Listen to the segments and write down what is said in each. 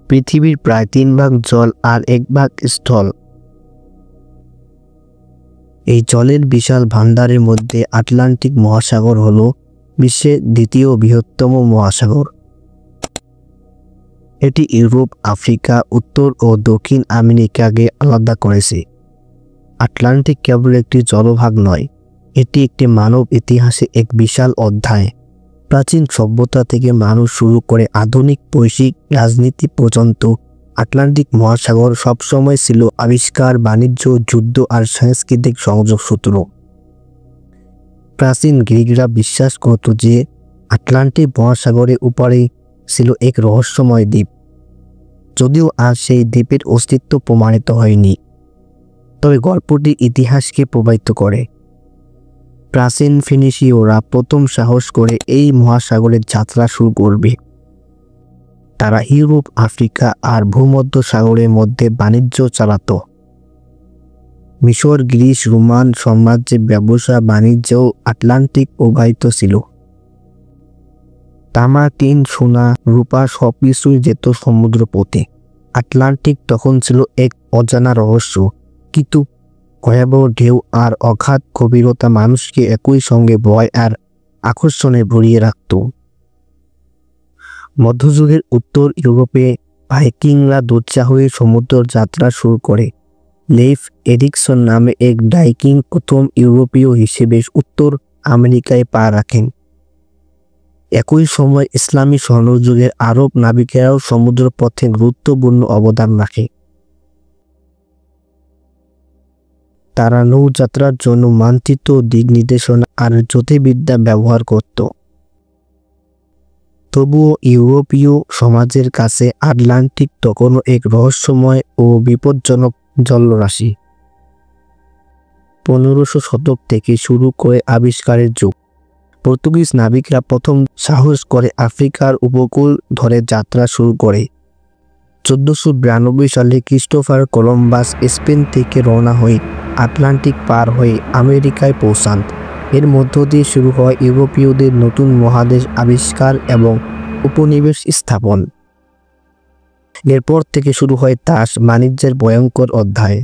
পৃথিবীর প্রায় 3 ভাগ জল আর 1 ভাগ স্থল। এই জলের বিশাল ভান্ডারের মধ্যে আটলান্টিক মহাসাগর হলো বিশ্বের দ্বিতীয় বৃহত্তম মহাসাগর। এটি ইউরোপ, আফ্রিকা, উত্তর ও দক্ষিণ আমেরিকাকে আলাদা করেছে। আটলান্টিক কেবল একটি জলভাগ নয়, এটি একটি মানব ইতিহাসে এক বিশাল অধ্যায়। প্রাচীন সভ্যতা থেকে মানুষ শুরু করে আধুনিক বৈশ্বিক রাজনীতি পর্যন্ত আটলান্টিক মহাসাগর সবসময় ছিল আবিষ্কার, বাণিজ্য, যুদ্ধ আর সাংস্কৃতিক সংযোগ সূত্র। প্রাচীন গ্রিকরা বিশ্বাস করত যে আটলান্টিক মহাসাগরের উপরে ছিল এক রহস্যময় দ্বীপ, যদিও আজ সেই দ্বীপের অস্তিত্ব প্রমাণিত হয়নি, তবে গল্পটি ইতিহাসকে প্রভাবিত করে। প্রাচীন ফিনিশীয়রা প্রথম সাহস করে এই মহাসাগরের যাত্রা শুরু করবে। তারা ইউরোপ, আফ্রিকা আর ভূমধ্য সাগরের মধ্যে বাণিজ্য চালাত। মিশর, গ্রিস, রোমান সাম্রাজ্যের ব্যবসা বাণিজ্যও আটলান্টিক প্রবাহিত ছিল। তামা, টিন, সোনা, রূপা সবকিছুই যেত সমুদ্র পথে। আটলান্টিক তখন ছিল এক অজানা রহস্য, কিন্তু ভয়াবহ ঢেউ আর অগাধ গভীরতা মানুষকে একই সঙ্গে ভয় আর আকর্ষণে ভরিয়ে রাখত। মধ্যযুগের উত্তর ইউরোপে ভাইকিংরা দুঃসাহসী সমুদ্র যাত্রা শুরু করে। লেইফ এরিকসন নামে এক ভাইকিং প্রথম ইউরোপীয় হিসেবে উত্তর আমেরিকায় পা রাখেন। একই সময় ইসলামী স্বর্ণযুগের আরব নাবিকেরাও সমুদ্রপথে গুরুত্বপূর্ণ অবদান রাখে। তারা নৌযাত্রার জন্য মানচিত্র, দিক নির্দেশনা আর জ্যোতির্বিদ্যা ব্যবহার করত। তবুও ইউরোপীয় সমাজের কাছে আটলান্টিক তখনও এক রহস্যময় ও বিপজ্জনক জলরাশি। 1500 শতক থেকে শুরু করে আবিষ্কারের যুগ। পর্তুগিজ নাবিকরা প্রথম সাহস করে আফ্রিকার উপকূল ধরে যাত্রা শুরু করে। 1492 সালে ক্রিস্টোফার কলম্বাস স্পেন থেকে রওনা হয়ে আটলান্টিক পার হয়ে আমেরিকায় পৌঁছান। এর মধ্য দিয়ে শুরু হয় ইউরোপীয়দের নতুন মহাদেশ আবিষ্কার এবং উপনিবেশ স্থাপন। এরপর থেকে শুরু হয় দাস বাণিজ্যের ভয়ঙ্কর অধ্যায়।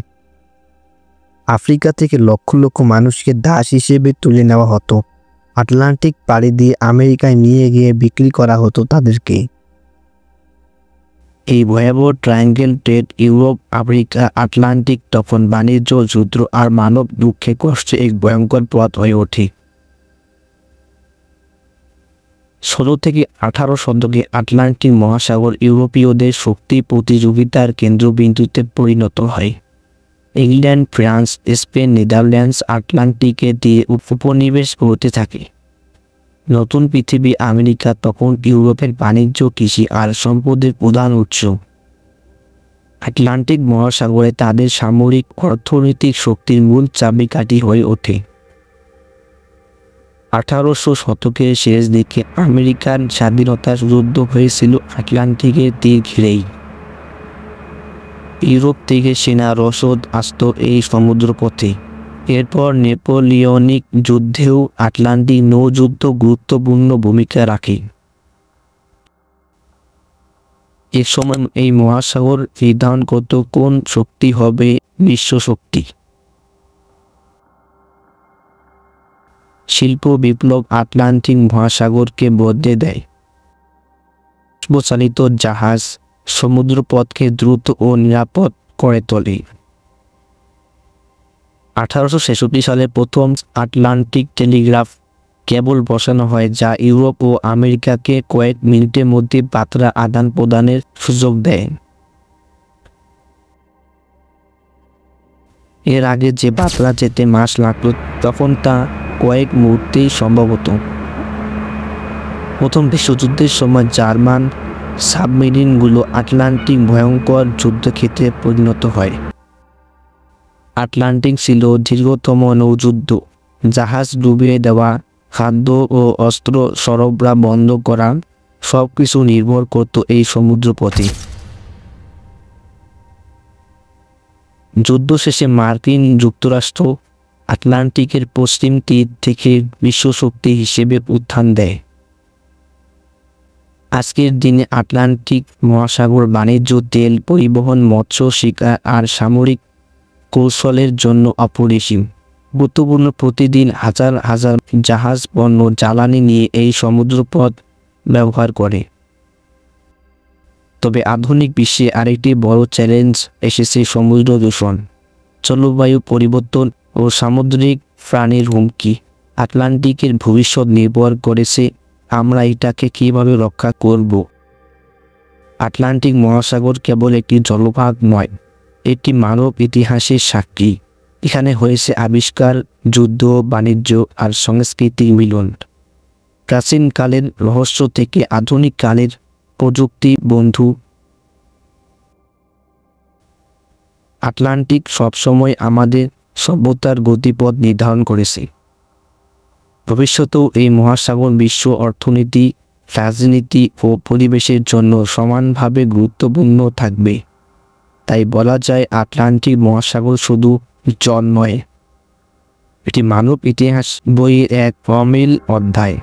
আফ্রিকা থেকে লক্ষ লক্ষ মানুষকে দাস হিসেবে তুলে নেওয়া হতো। আটলান্টিক পাড়ি দিয়ে আমেরিকায় নিয়ে গিয়ে বিক্রি করা হতো তাদেরকে। এই ভয়াবহ triangle trade, Europe, Africa, Atlantic তখন বাণিজ্য, যুদ্ধ আর মানব দুঃখে কষ্টে এক ভয়ঙ্কর পথ হয়ে ওঠে। 16 থেকে 18 শতকে আটলান্টিক মহাসাগর ইউরোপীয়দের শক্তি প্রতিযোগিতার কেন্দ্রবিন্দুতে পরিণত হয়। ইংল্যান্ড, ফ্রান্স, স্পেন, নেদারল্যান্ডস আটলান্টিকে দিয়ে উপনিবেশ করতে থাকে। নতুন পৃথিবী আমেরিকা তখন ইউরোপের বাণিজ্য, কৃষি আর সম্পদের প্রধান উৎস। আটলান্টিক মহাসাগরে তাদের সামরিক অর্থনৈতিক শক্তির মূল চাবিকাঠি হয়ে ওঠে। 1800 শতকের শেষ দিকে আমেরিকান স্বাধীনতার যুদ্ধ হয়েছিল আটলান্টিকের তীর ঘিরেই। ইউরোপ থেকে সেনা রসদ আসত এই সমুদ্রপথে। এরপর নেপোলিয়নিক যুদ্ধেও আটলান্টিক নৌযুদ্ধ গুরুত্বপূর্ণ ভূমিকা রাখে। এ সময় এই মহাসাগর নির্ধারণ করত কোন শক্তি হবে বিশ্ব শক্তি। শিল্প বিপ্লব আটলান্টিক মহাসাগরকে বদলে দেয়। বাষ্পচালিত জাহাজ সমুদ্রপথকে দ্রুত ও নিরাপদ করে তোলে। 1866 সালে প্রথম আটলান্টিক টেলিগ্রাফ কেবল বসানো হয়, যা ইউরোপ ও আমেরিকাকে কয়েক মিনিটের মধ্যে বার্তা আদান প্রদানের সুযোগ দেয়। এর আগে যে বার্তা যেতে মাস লাগত, তখন তা কয়েক মুহূর্তেই সম্ভব হতো। প্রথম বিশ্বযুদ্ধের সময় জার্মান সাবমেরিনগুলো আটলান্টিক ভয়ঙ্কর যুদ্ধক্ষেত্রে পরিণত হয়। আটলান্টিক ছিল দীর্ঘতম নৌযুদ্ধ। জাহাজ ডুবিয়ে দেওয়া, খাদ্য ও অস্ত্র সরবরাহ বন্ধ করা, সবকিছু নির্ভর করত এই সমুদ্রপথে। যুদ্ধ শেষে মার্কিন যুক্তরাষ্ট্র আটলান্টিকের পশ্চিম তীর থেকে বিশ্বশক্তি হিসেবে উত্থান দেয়। আজকের দিনে আটলান্টিক মহাসাগর বাণিজ্য, তেল পরিবহন, মৎস্য শিকার আর সামরিক কৌশলের জন্য অপরিসীম গুরুত্বপূর্ণ। প্রতিদিন হাজার হাজার জাহাজ পণ্য জ্বালানি নিয়ে এই সমুদ্রপথ ব্যবহার করে। তবে আধুনিক বিশ্বে আরেকটি বড় চ্যালেঞ্জ এসেছে: সমুদ্র দূষণ, জলবায়ু পরিবর্তন ও সামুদ্রিক প্রাণীর হুমকি। আটলান্টিকের ভবিষ্যৎ নির্ভর করেছে আমরা এটাকে কীভাবে রক্ষা করব। আটলান্টিক মহাসাগর কেবল একটি জলভাগ নয়, এটি মানব ইতিহাসের সাক্ষী। এখানে হয়েছে আবিষ্কার, যুদ্ধ, বাণিজ্য আর সংস্কৃতির মিলন। প্রাচীনকালের রহস্য থেকে আধুনিক কালের প্রযুক্তি বন্ধু, আটলান্টিক সবসময় আমাদের সভ্যতার গতিপথ নির্ধারণ করেছে। ভবিষ্যতেও এই মহাসাগর বিশ্ব অর্থনীতি, রাজনীতি ও পরিবেশের জন্য সমানভাবে গুরুত্বপূর্ণ থাকবে। তাই বলা যায়, আটলান্টিক মহাসাগর শুধু জল নয়, এটি মানব ইতিহাস বইয়ের এক অমিল অধ্যায়।